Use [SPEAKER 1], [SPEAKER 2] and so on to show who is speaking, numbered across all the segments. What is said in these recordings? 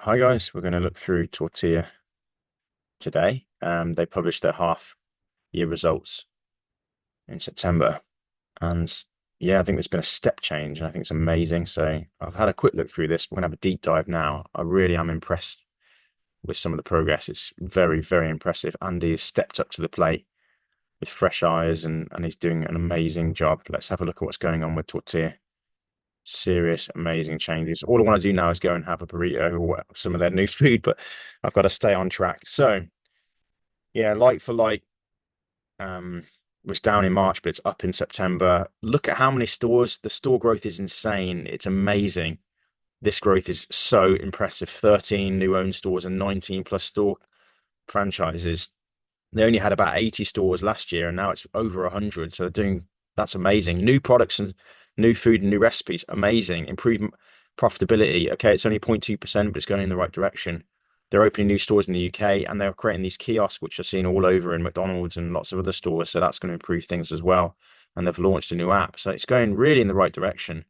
[SPEAKER 1] Hi guys, we're going to look through Tortilla today. They published their half year results in September, and yeah, I think there's been a step change, and I think it's amazing. So I've had a quick look through this. We're going to have a deep dive now. I really am impressed with some of the progress. It's very, very impressive. Andy has stepped up to the plate with fresh eyes, and he's doing an amazing job. Let's have a look at what's going on with Tortilla. Serious, amazing changes. All I want to do now is go and have a burrito or some of their new food, but I've got to stay on track. So yeah, like for like, um, was down in March, but it's up in September. Look at how many stores. The store growth is insane. It's amazing. This growth is so impressive. 13 new owned stores and 19 plus store franchises. They only had about 80 stores last year, and now it's over 100. So they're doing that's amazing. New products and new food and new recipes, amazing. Improved profitability. Okay, it's only 0.2%, but it's going in the right direction. They're opening new stores in the UK, and they're creating these kiosks, which are seen all over in McDonald's and lots of other stores. So that's going to improve things as well. And they've launched a new app, so it's going really in the right direction.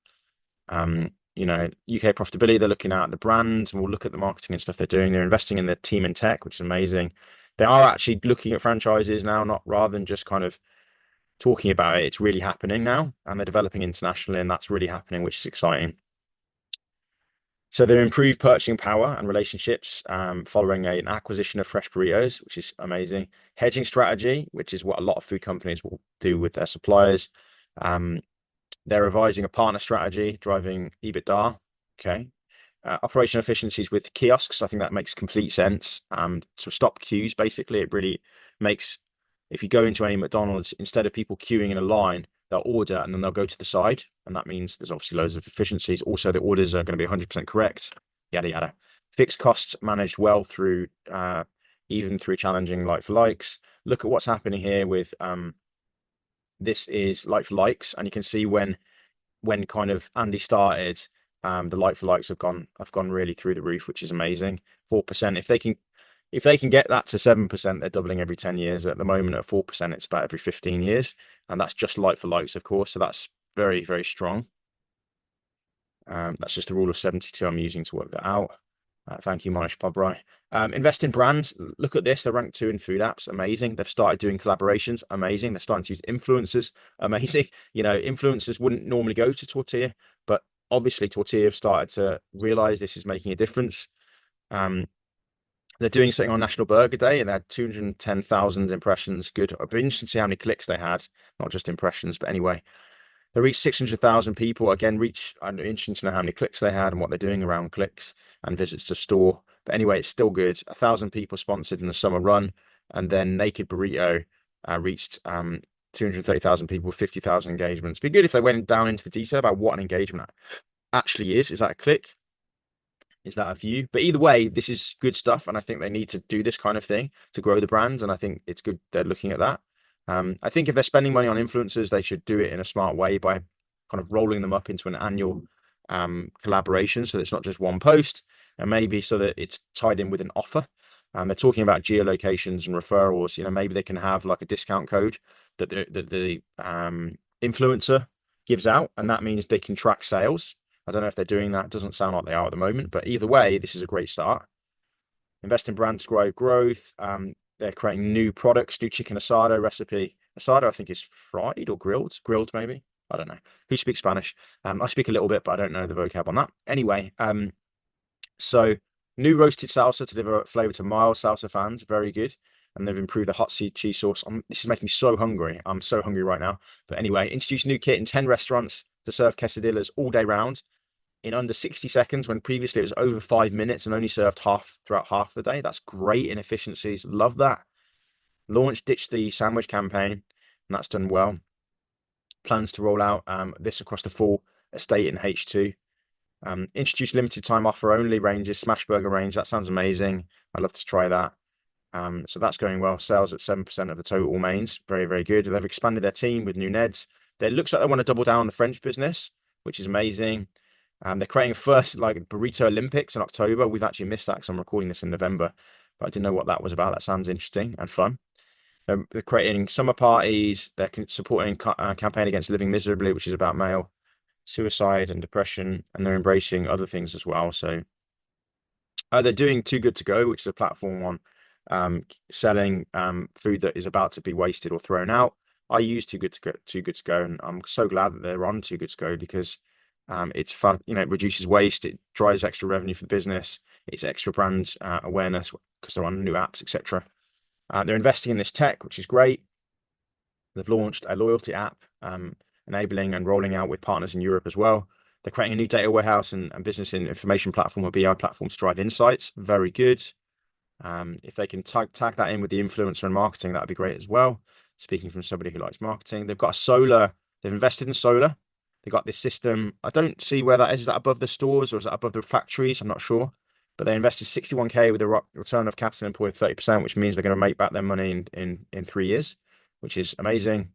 [SPEAKER 1] UK profitability, they're looking at the brand, and we'll look at the marketing and stuff they're doing. They're investing in their team and tech, which is amazing. They are actually looking at franchises now, not rather than just kind of talking about it. It's really happening now, and they're developing internationally, and that's really happening, which is exciting. So they're improved purchasing power and relationships following an acquisition of Fresh Burritos, which is amazing. Hedging strategy, which is what a lot of food companies will do with their suppliers. Um, they're revising a partner strategy, driving EBITDA. Okay. Operational efficiencies with kiosks. I think that makes complete sense. To stop queues, basically, it really makes, if you go into any McDonald's, instead of people queuing in a line, they'll order and then they'll go to the side. And that means there's obviously loads of efficiencies. Also, the orders are going to be 100% correct, yada, yada. Fixed costs managed well through, even through challenging like for likes. Look at what's happening here with, this is like for likes. And you can see when kind of Andy started, the like for likes have gone really through the roof, which is amazing. 4%. If they can get that to 7%, they're doubling every 10 years. At the moment, at 4%, it's about every 15 years, and that's just like for likes, of course. So that's very, very strong. That's just the rule of 72 I'm using to work that out. Thank you, Manish Pabrai. Invest in brands. Look at this. They're ranked 2 in food apps. Amazing. They've started doing collaborations. Amazing. They're starting to use influencers. Amazing. Influencers wouldn't normally go to Tortilla, but obviously Tortilla have started to realize this is making a difference. They're doing something on National Burger Day, and they had 210,000 impressions. Good. I'd be interested to see how many clicks they had, not just impressions, but anyway. They reached 600,000 people. Again, I'm interested to know how many clicks they had and what they're doing around clicks and visits to store. But anyway, it's still good. 1,000 people sponsored in the summer run. And then Naked Burrito reached 230,000 people with 50,000 engagements. It'd be good if they went down into the detail about what an engagement actually is. Is that a click? Is that a view? But either way, this is good stuff. And I think they need to do this kind of thing to grow the brand. And I think it's good they're looking at that. I think if they're spending money on influencers, they should do it in a smart way by kind of rolling them up into an annual collaboration, so that it's not just one post, and maybe so that it's tied in with an offer. They're talking about geolocations and referrals. Maybe they can have like a discount code that the influencer gives out, and that means they can track sales. I don't know if they're doing that. It doesn't sound like they are at the moment, but either way, this is a great start. Invest in brands to drive growth. They're creating new products, new chicken asado recipe. Asado, I think, is fried or grilled. Grilled, maybe. I don't know. Who speaks Spanish? I speak a little bit, but I don't know the vocab on that. Anyway, so new roasted salsa to deliver flavor to mild salsa fans. Very good. And they've improved the hot seed cheese sauce. This is making me so hungry. I'm so hungry right now. But anyway, introduce a new kit in 10 restaurants to serve quesadillas all day round in under 60 seconds, when previously it was over 5 minutes and only served throughout half the day. That's great in efficiencies. Love that. Ditched the sandwich campaign, and that's done well. Plans to roll out this across the full estate in H2. Introduce limited time offer only ranges, smash burger range. That sounds amazing. I'd love to try that. So that's going well. Sales at 7% of the total mains. Very, very good. They've expanded their team with new Neds. It looks like they want to double down on the French business, which is amazing. They're creating a first like burrito Olympics in October. We've actually missed that because I'm recording this in November, but I didn't know what that was about. That sounds interesting and fun. They're creating summer parties. They're supporting a campaign against living miserably, which is about male suicide and depression, and they're embracing other things as well. So They're doing Too Good to Go, which is a platform on selling food that is about to be wasted or thrown out. I use Too Good to Go, and I'm so glad that they're on Too Good to Go because it's fun. You know, it reduces waste, it drives extra revenue for the business, it's extra brand awareness because they're on new apps, etc. They're investing in this tech, which is great. They've launched a loyalty app, enabling and rolling out with partners in Europe as well. They're creating a new data warehouse and business information platform or BI platform to drive insights. Very good. If they can tag that in with the influencer and marketing, that'd be great as well. Speaking from somebody who likes marketing, they've invested in solar. They've got this system. I don't see where that is. Is that above the stores or is that above the factories? I'm not sure. But they invested 61K with a return of capital employed of 30%, which means they're going to make back their money in 3 years, which is amazing.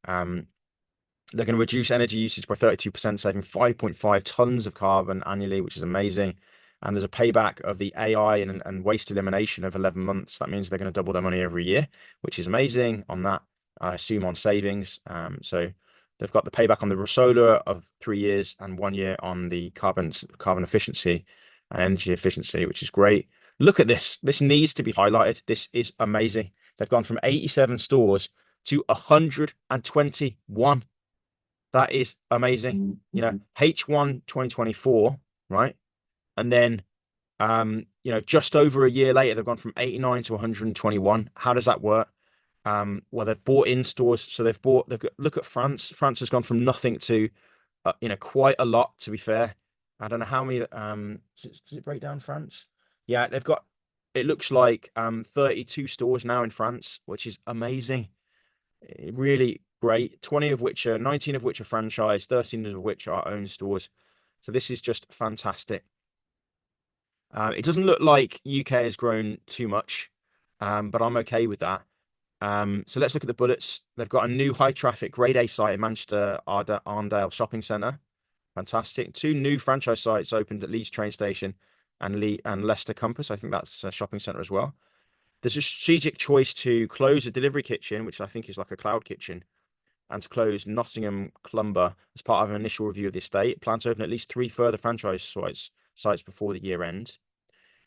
[SPEAKER 1] They're going to reduce energy usage by 32%, saving 5.5 tons of carbon annually, which is amazing. And there's a payback of the AI and waste elimination of 11 months. That means they're going to double their money every year, which is amazing on that, I assume, on savings. So they've got the payback on the solar of 3 years and 1 year on the carbon efficiency and energy efficiency, which is great. Look at this. This needs to be highlighted. This is amazing. They've gone from 87 stores to 121. That is amazing. You know, H1 2024, right? And then, just over a year later, they've gone from 89 to 121. How does that work? Well, they've bought in stores. So look at France. France has gone from nothing to, quite a lot, to be fair. I don't know how many, does it break down France? Yeah, it looks like 32 stores now in France, which is amazing. Really great. 19 of which are franchise, 13 of which are own stores. So this is just fantastic. It doesn't look like UK has grown too much, but I'm okay with that. So let's look at the bullets. They've got a new high traffic grade A site in Manchester Arndale Shopping Centre. Fantastic. 2 new franchise sites opened at Leeds train station and Leicester Compass. I think that's a shopping centre as well. There's a strategic choice to close a delivery kitchen, which I think is like a cloud kitchen, and to close Nottingham Clumber as part of an initial review of the estate. Plan to open at least 3 further franchise sites before the year end.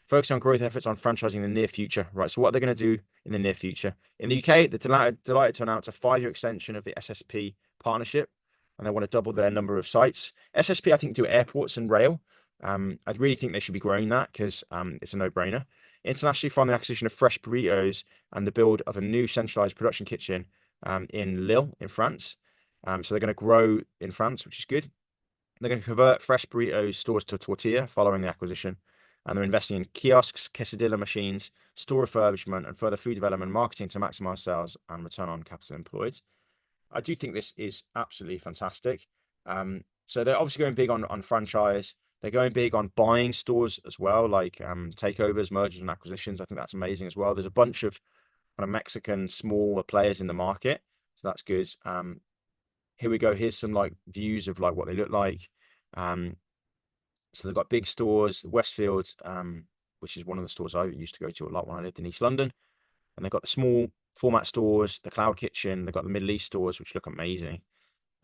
[SPEAKER 1] Focus on growth efforts on franchising in the near future. Right, so what are they going to do in the near future? In the UK, they're delighted to announce a 5-year extension of the SSP partnership, and they want to double their number of sites. SSP, I think, do airports and rail. I really think they should be growing that because it's a no-brainer. Internationally, from the acquisition of Fresh Burritos and the build of a new centralized production kitchen in Lille, in France. So they're going to grow in France, which is good. They're going to convert Fresh Burritos stores to Tortilla following the acquisition. And they're investing in kiosks, quesadilla machines, store refurbishment, and further food development and marketing to maximize sales and return on capital employed. I do think this is absolutely fantastic. So they're obviously going big on franchise. They're going big on buying stores as well, like takeovers, mergers, and acquisitions. I think that's amazing as well. There's a bunch of kind of Mexican smaller players in the market, so that's good. Here we go. Here's some like views of like what they look like. So they've got big stores, Westfield, which is one of the stores I used to go to a lot when I lived in East London. And they've got the small format stores, the Cloud Kitchen, they've got the Middle East stores, which look amazing.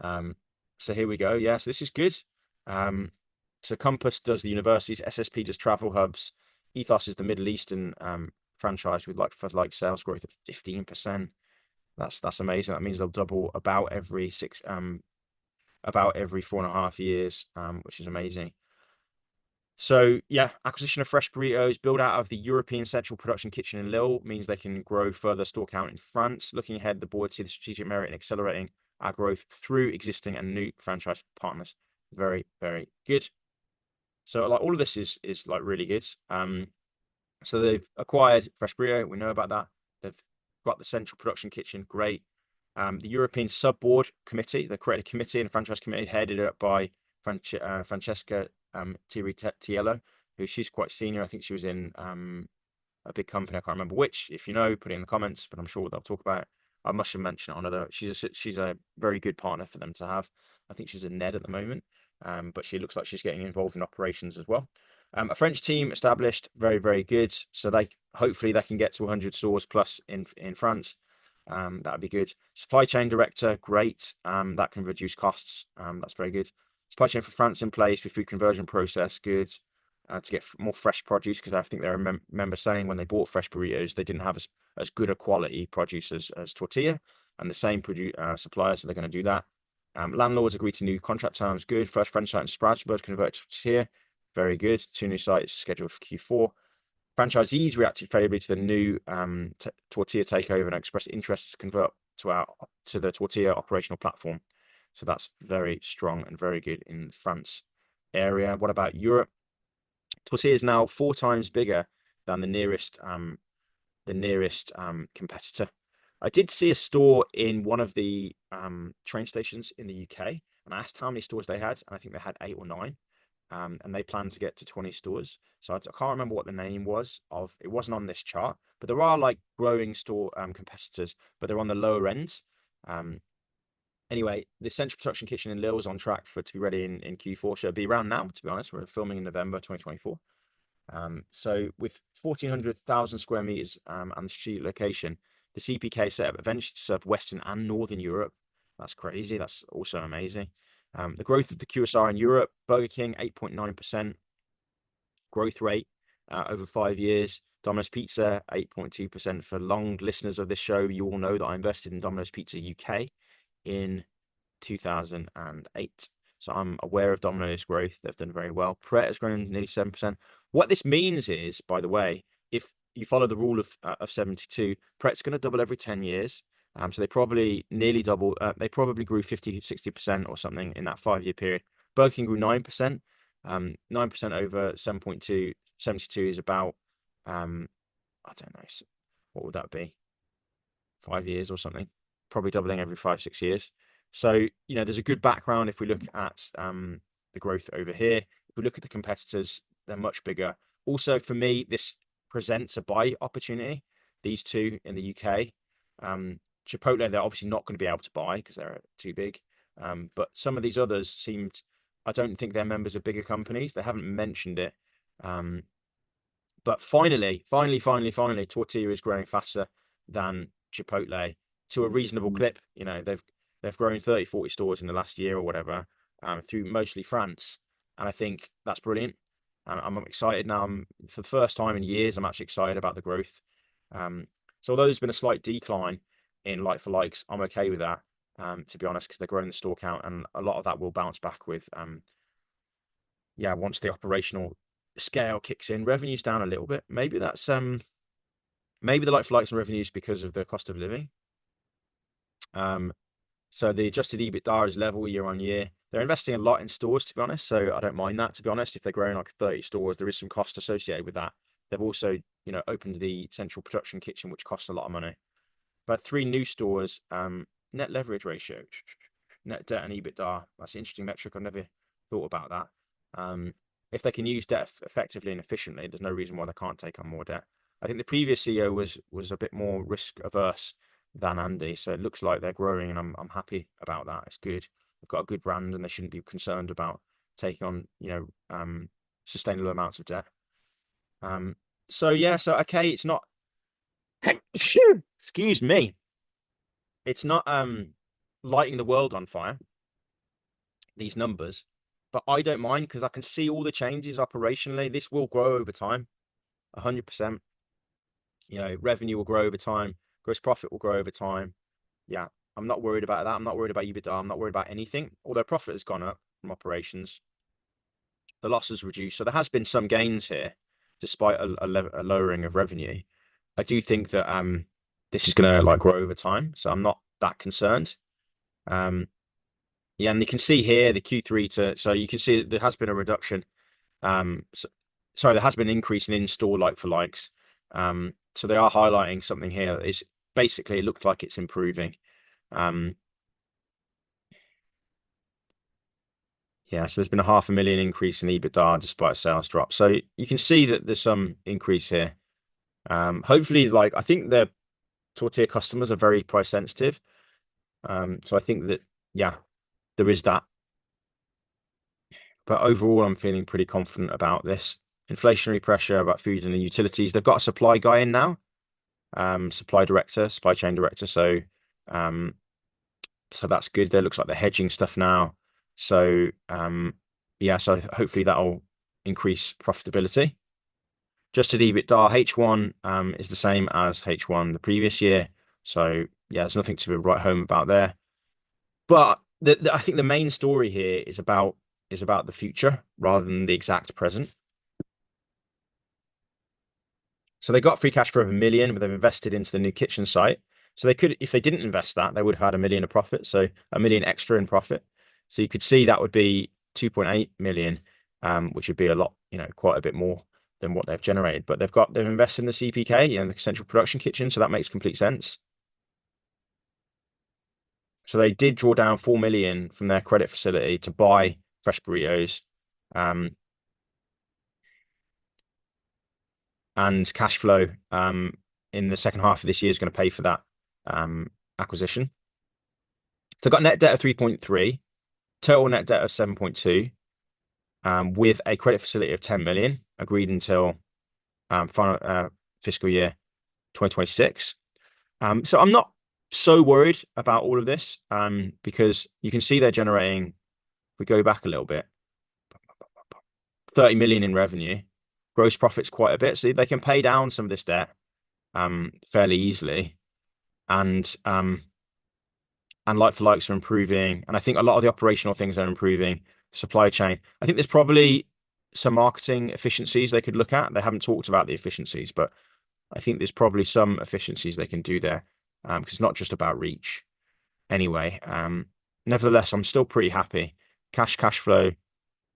[SPEAKER 1] So here we go. Yeah, so this is good. So Compass does the universities, SSP does travel hubs, Ethos is the Middle Eastern franchise with like sales growth of 15%. That's amazing. That means they'll double about every 4.5 years, which is amazing. So yeah, acquisition of Fresh Burritos, build out of the European Central Production Kitchen in Lille means they can grow further store count in France. Looking ahead, the board see the strategic merit in accelerating our growth through existing and new franchise partners. Very, very good. So like all of this is like really good. So they've acquired Fresh Burrito. We know about that. They've got the Central Production Kitchen. Great. The European Sub-Board Committee. They created a committee and a franchise committee headed up by Francesca Tiello, who she's quite senior. I think she was in a big company. I can't remember which. If you know, put it in the comments, but I'm sure they'll talk about it. I must have mentioned it on other. She's a very good partner for them to have. I think she's a Ned at the moment, but she looks like she's getting involved in operations as well. A French team established, very, very good. So hopefully they can get to 100 stores plus in France. That'd be good. Supply chain director, great. That can reduce costs. That's very good. Supply chain for France in place with food conversion process, good. to get more fresh produce, because I think they remember saying when they bought fresh burritos they didn't have as good a quality produce as Tortilla, and the same suppliers, so they're going to do that. Landlords agreed to new contract terms. Good. First French site in Strasbourg converted to Tortilla. Very good. Two new sites scheduled for Q4. Franchisees reacted favorably to the new Tortilla takeover and expressed interest to convert to the Tortilla operational platform. So that's very strong and very good in the France area. What about Europe? Tortilla is now 4 times bigger than the nearest competitor. I did see a store in one of the train stations in the UK, and I asked how many stores they had, and I think they had 8 or 9. And they plan to get to 20 stores. So I can't remember what the name was of. It wasn't on this chart, but there are like growing store competitors, but they're on the lower ends. Anyway, the central production kitchen in Lille is on track to be ready in Q4. So it'll be around now, to be honest. We're filming in November 2024. So with 1,400,000 square meters and the strategic location, the CPK set up eventually to serve Western and Northern Europe. That's crazy. That's also amazing. The growth of the QSR in Europe, Burger King, 8.9% growth rate over 5 years. Domino's Pizza, 8.2%. For long listeners of this show, you all know that I invested in Domino's Pizza UK in 2008. So I'm aware of Domino's growth. They've done very well. Pret has grown nearly 7%. What this means is, by the way, if you follow the rule of 72, Pret's going to double every 10 years. So they probably nearly double. They probably grew 50, 60% or something in that 5-year period. Burger King grew 9%. 9% over 7.2. 72 is about, I don't know, what would that be? 5 years or something. Probably doubling every 5, 6 years. So, there's a good background if we look at the growth over here. If we look at the competitors, they're much bigger. Also, for me, this presents a buy opportunity. These two in the UK. Chipotle, they're obviously not going to be able to buy because they're too big. But some of these others I don't think they're members of bigger companies. They haven't mentioned it. But finally, Tortilla is growing faster than Chipotle to a reasonable clip. They've grown 30, 40 stores in the last year or whatever, through mostly France. And I think that's brilliant. And I'm excited now. For the first time in years, I'm actually excited about the growth. So although there's been a slight decline in like-for-likes, I'm okay with that, to be honest, because they're growing the store count, and a lot of that will bounce back with, once the operational scale kicks in. Revenue's down a little bit. Maybe that's maybe the like-for-likes and revenues because of the cost of living. So the adjusted EBITDA is level year on year. They're investing a lot in stores, to be honest. So I don't mind that, to be honest. If they're growing like 30 stores, there is some cost associated with that. They've also, opened the central production kitchen, which costs a lot of money. But 3 new stores, net leverage ratio, net debt and EBITDA. That's an interesting metric. I've never thought about that. If they can use debt effectively and efficiently, there's no reason why they can't take on more debt. I think the previous CEO was a bit more risk averse than Andy, so it looks like they're growing, and I'm happy about that. It's good. They've got a good brand, and they shouldn't be concerned about taking on sustainable amounts of debt. So okay, it's not. Excuse me. It's not lighting the world on fire, these numbers, but I don't mind because I can see all the changes operationally. This will grow over time, 100%. Revenue will grow over time. Gross profit will grow over time. Yeah, I'm not worried about that. I'm not worried about EBITDA. I'm not worried about anything. Although profit has gone up from operations, the loss has reduced. So there has been some gains here, despite a lowering of revenue. I do think that this is going to grow over time, so I'm not that concerned. And you can see here the Q3 so you can see there has been a reduction. Sorry, there has been an increase in in-store like-for-likes. So they are highlighting something here that is basically, it looked like it's improving. So there's been a 500,000 increase in EBITDA despite a sales drop. So you can see that there's some increase here. Hopefully, I think the Tortilla customers are very price sensitive. So I think that, there is that. But overall, I'm feeling pretty confident about this. Inflationary pressure about food and the utilities. They've got a supply guy in now, supply chain director. So that's good. There looks like they're hedging stuff now. So so hopefully that'll increase profitability. Adjusted EBITDA H1 is the same as H1 the previous year. So yeah, there's nothing to write home about there. But I think the main story here is about the future rather than the exact present. So they got free cash flow of 1 million, but they've invested into the new kitchen site. So they could, if they didn't invest that, they would have had 1 million of profit. So 1 million extra in profit. So you could see that would be 2.8 million, which would be a lot, quite a bit more than what they've generated. But they've invested in the CPK and the central production kitchen, so that makes complete sense. So they did draw down 4 million from their credit facility to buy Fresh Burritos. Um, and cash flow in the second half of this year is going to pay for that acquisition. So they've got net debt of 3.3, total net debt of 7.2, with a credit facility of 10 million agreed until final fiscal year 2026. So I'm not so worried about all of this because you can see they're generating, if we go back a little bit, 30 million in revenue, gross profits quite a bit. So they can pay down some of this debt fairly easily. And like for likes are improving. And I think a lot of the operational things are improving. Supply chain. I think there's probably some marketing efficiencies they could look at. They haven't talked about the efficiencies, but I think there's probably some efficiencies they can do there because it's not just about reach. Anyway, nevertheless, I'm still pretty happy. Cash flow.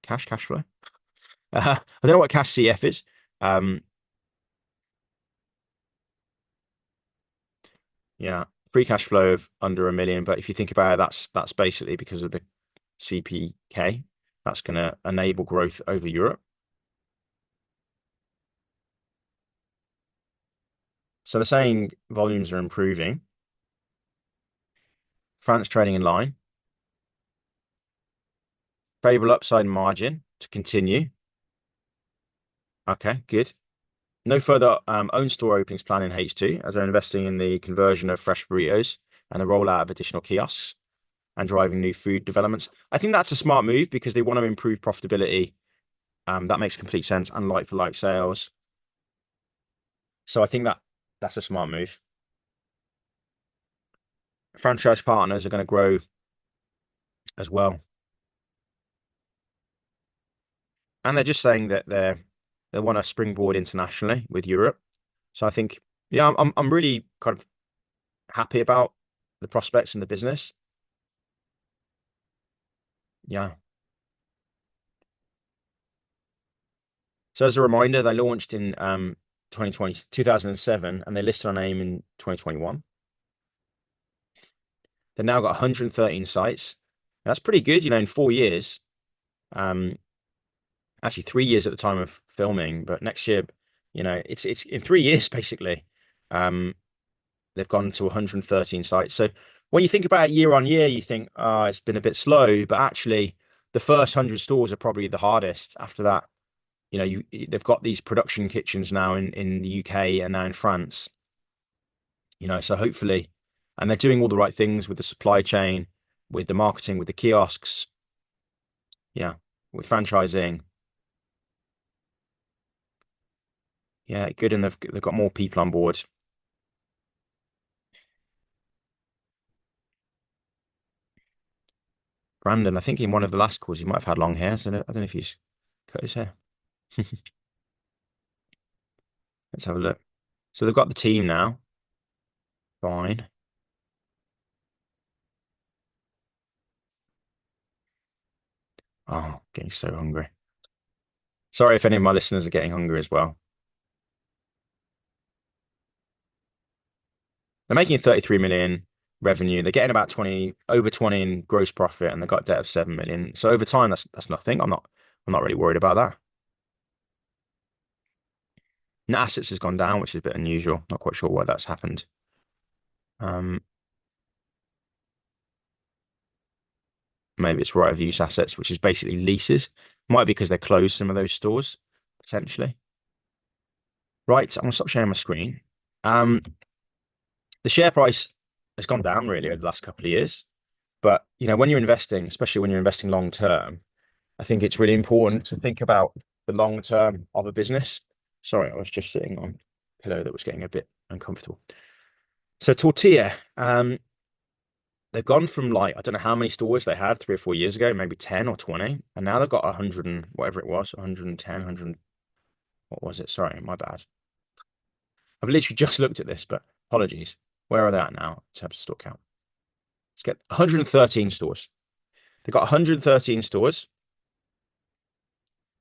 [SPEAKER 1] Cash flow. I don't know what cash CF is. Yeah, free cash flow of under 1 million. But if you think about it, that's basically because of the CPK. That's going to enable growth over Europe. So they're saying volumes are improving. France trading in line. Favorable upside margin to continue. Okay, good. No further own store openings planned in H2 as they're investing in the conversion of Fresh Burritos and the rollout of additional kiosks and driving new food developments. I think that's a smart move because they want to improve profitability. That makes complete sense and like-for-like sales. So I think that's a smart move. Franchise partners are going to grow as well. And they're just saying that they want to springboard internationally with Europe. So I think, yeah, I'm really kind of happy about the prospects in the business. Yeah. So as a reminder, they launched in 2007 and they listed on AIM in 2021. They've now got 113 sites. That's pretty good, in 4 years. Actually 3 years at the time of filming, but next year, it's in 3 years basically. They've gone to 113 sites. So when you think about it year on year, you think, oh, it's been a bit slow, but actually the first 100 stores are probably the hardest. After that, they've got these production kitchens now in the UK and now in France. So hopefully, and they're doing all the right things with the supply chain, with the marketing, with the kiosks, yeah, with franchising. Yeah, good, and they've got more people on board. Brandon, I think in one of the last calls he might have had long hair, so I don't know if he's cut his hair. Let's have a look. So they've got the team now. Fine. Oh, getting so hungry. Sorry if any of my listeners are getting hungry as well. They're making 33 million revenue. They're getting about 20, over 20 in gross profit, and they've got debt of 7 million. So over time, that's nothing. I'm not really worried about that. Net assets has gone down, which is a bit unusual. Not quite sure why that's happened. Um, maybe it's right of use assets, which is basically leases. Might be because they closed some of those stores, potentially. Right, I'm gonna stop sharing my screen. The share price has gone down really over the last couple of years. But when you're investing, especially when you're investing long term, I think it's really important to think about the long term of a business. Sorry, I was just sitting on a pillow that was getting a bit uncomfortable. So Tortilla, they've gone from like I don't know how many stores they had 3 or 4 years ago, maybe 10 or 20, and now they've got 100 and whatever it was, 110, 100. What was it? Sorry, my bad. I've literally just looked at this, but apologies. Where are they at now in terms of store count? Let's get 113 stores. They've got 113 stores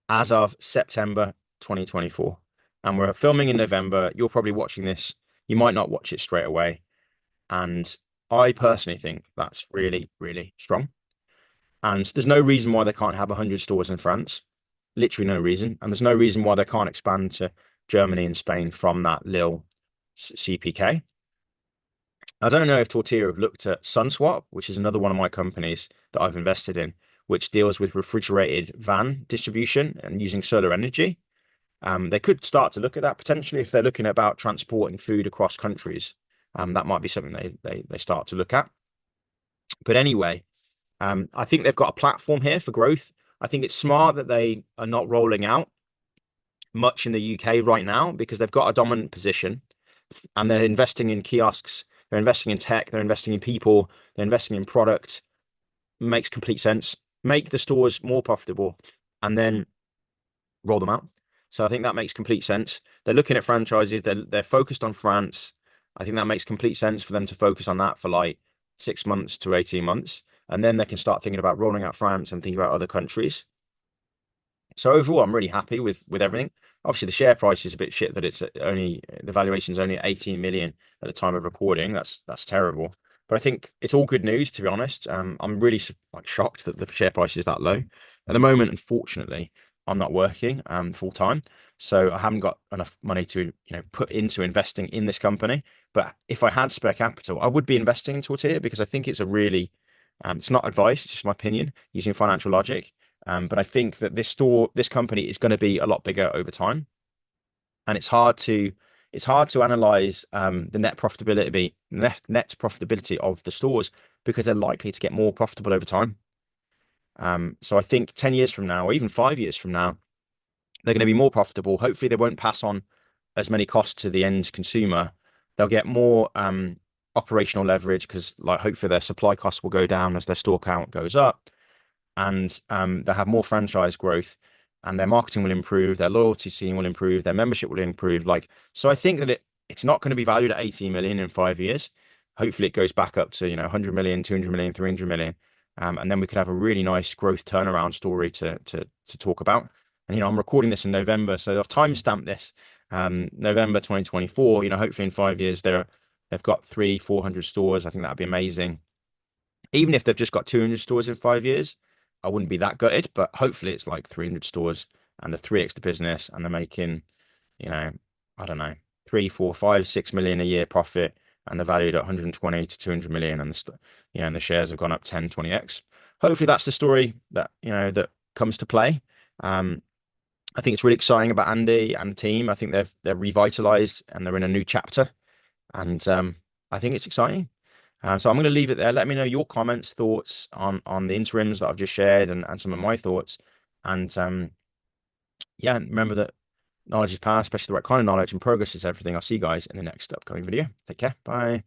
[SPEAKER 1] as of September 2024. And we're filming in November. You're probably watching this. You might not watch it straight away. And I personally think that's really, really strong. And there's no reason why they can't have 100 stores in France. Literally no reason. And there's no reason why they can't expand to Germany and Spain from that little CPK. I don't know if Tortilla have looked at SunSwap, which is another one of my companies that I've invested in, which deals with refrigerated van distribution and using solar energy. They could start to look at that potentially if they're looking about transporting food across countries. That might be something they start to look at. But anyway, I think they've got a platform here for growth. I think it's smart that they are not rolling out much in the UK right now because they've got a dominant position and they're investing in kiosks, they're investing in tech, they're investing in people, they're investing in product. Makes complete sense. Make the stores more profitable and then roll them out. So I think that makes complete sense. They're looking at franchises, they're focused on France. I think that makes complete sense for them to focus on that for like 6 months to 18 months. And then they can start thinking about rolling out France and thinking about other countries. So overall, I'm really happy with everything. Obviously, the share price is a bit shit that it's only the valuation's only 18 million at the time of recording. That's terrible. But I think it's all good news, to be honest. I'm really like shocked that the share price is that low. At the moment, unfortunately, I'm not working full time, so I haven't got enough money to put into investing in this company. But if I had spare capital, I would be investing in Tortilla because I think it's a really it's not advice, it's just my opinion using financial logic. But I think that this company is going to be a lot bigger over time, and it's hard to analyze the net profitability of the stores because they're likely to get more profitable over time. So I think 10 years from now, or even 5 years from now, they're going to be more profitable. Hopefully, they won't pass on as many costs to the end consumer. They'll get more operational leverage because, like, hopefully, their supply costs will go down as their store count goes up, and they'll have more franchise growth, and their marketing will improve, their loyalty scheme will improve, their membership will improve. Like, so I think that it's not going to be valued at 18 million in 5 years. Hopefully, it goes back up to 100 million, 200 million, 300 million. And then we could have a really nice growth turnaround story to talk about. And I'm recording this in November, so I've time-stamped this November 2024. Hopefully in 5 years they've got 300-400 stores. I think that'd be amazing. Even if they've just got 200 stores in 5 years, I wouldn't be that gutted. But hopefully it's like 300 stores and the 3x the business, and they're making, I don't know, 3, 4, 5, 6 million a year profit, and they're valued at 120 to 200 million, and the shares have gone up 10, 20x. Hopefully that's the story that comes to play. I think it's really exciting about Andy and the team. I think they're revitalized and they're in a new chapter, and I think it's exciting. So I'm going to leave it there. Let me know your comments, thoughts on the interims that I've just shared, and some of my thoughts. And yeah, remember that knowledge is power, especially the right kind of knowledge, and progress is everything. I'll see you guys in the next upcoming video. Take care. Bye.